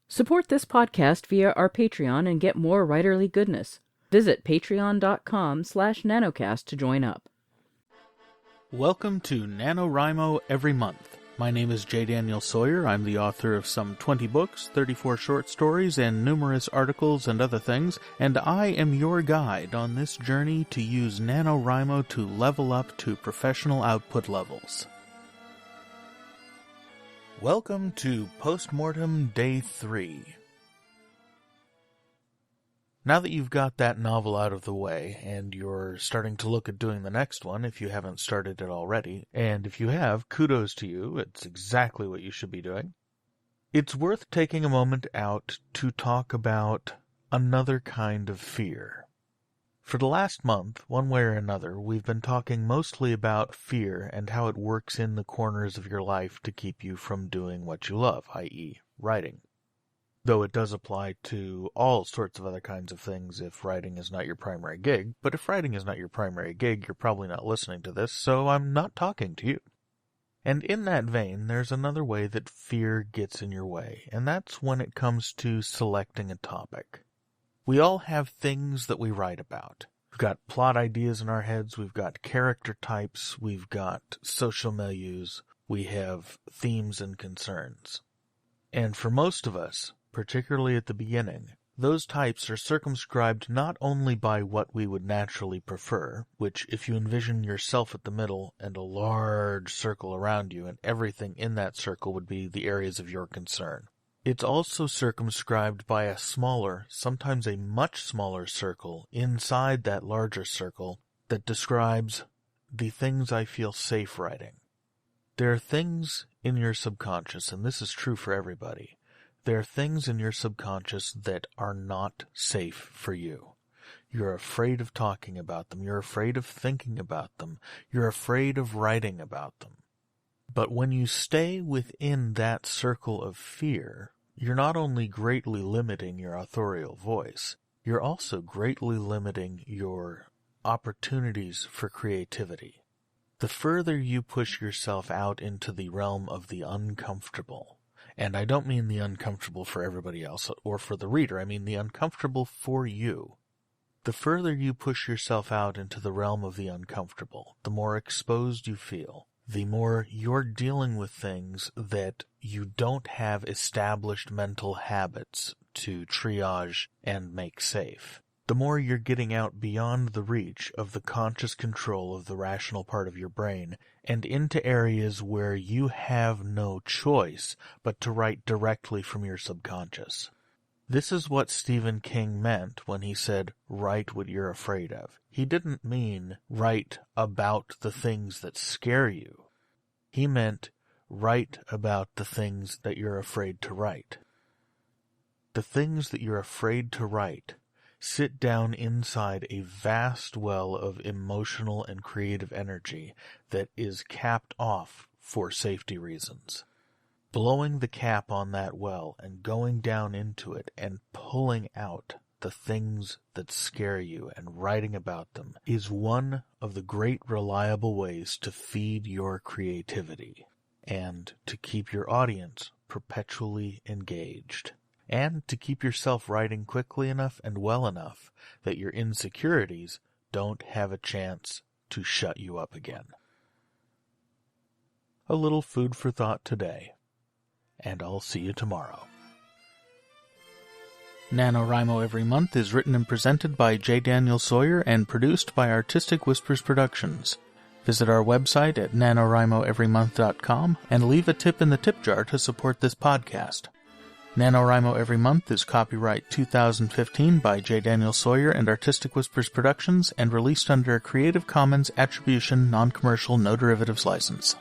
Support this podcast via our Patreon and get more writerly goodness. Visit patreon.com/nanocast to join up. Welcome to NaNoWriMo Every Month. My name is J. Daniel Sawyer. I'm the author of some 20 books, 34 short stories, and numerous articles and other things, and I am your guide on this journey to use NaNoWriMo to level up to professional output levels. Welcome to Postmortem Day 3. Now that you've got that novel out of the way, and you're starting to look at doing the next one if you haven't started it already, and if you have, kudos to you, it's exactly what you should be doing, it's worth taking a moment out to talk about another kind of fear. For the last month, one way or another, we've been talking mostly about fear and how it works in the corners of your life to keep you from doing what you love, i.e., writing. Though it does apply to all sorts of other kinds of things if writing is not your primary gig, but if writing is not your primary gig, you're probably not listening to this, so I'm not talking to you. And in that vein, there's another way that fear gets in your way, and that's when it comes to selecting a topic. We all have things that we write about. We've got plot ideas in our heads, we've got character types, we've got social milieus, we have themes and concerns. And for most of us, particularly at the beginning, those types are circumscribed not only by what we would naturally prefer, which if you envision yourself at the middle and a large circle around you, and everything in that circle would be the areas of your concern. It's also circumscribed by a smaller, sometimes a much smaller circle inside that larger circle that describes the things I feel safe writing. There are things in your subconscious, and this is true for everybody, there are things in your subconscious that are not safe for you. You're afraid of talking about them, you're afraid of thinking about them, you're afraid of writing about them. But when you stay within that circle of fear, you're not only greatly limiting your authorial voice, you're also greatly limiting your opportunities for creativity. The further you push yourself out into the realm of the uncomfortable, and I don't mean the uncomfortable for everybody else or for the reader, I mean the uncomfortable for you. The further you push yourself out into the realm of the uncomfortable, the more exposed you feel. The more you're dealing with things that you don't have established mental habits to triage and make safe. The more you're getting out beyond the reach of the conscious control of the rational part of your brain and into areas where you have no choice but to write directly from your subconscious. This is what Stephen King meant when he said, write what you're afraid of. He didn't mean write about the things that scare you. He meant write about the things that you're afraid to write. The things that you're afraid to write sit down inside a vast well of emotional and creative energy that is capped off for safety reasons. Blowing the cap on that well and going down into it and pulling out the things that scare you and writing about them is one of the great reliable ways to feed your creativity and to keep your audience perpetually engaged and to keep yourself writing quickly enough and well enough that your insecurities don't have a chance to shut you up again. A little food for thought today, and I'll see you tomorrow. NaNoWriMo Every Month is written and presented by J. Daniel Sawyer and produced by Artistic Whispers Productions. Visit our website at NaNoWriMoEveryMonth.com and leave a tip in the tip jar to support this podcast. NaNoWriMo Every Month is copyright 2015 by J. Daniel Sawyer and Artistic Whispers Productions and released under a Creative Commons Attribution Non-Commercial No Derivatives license.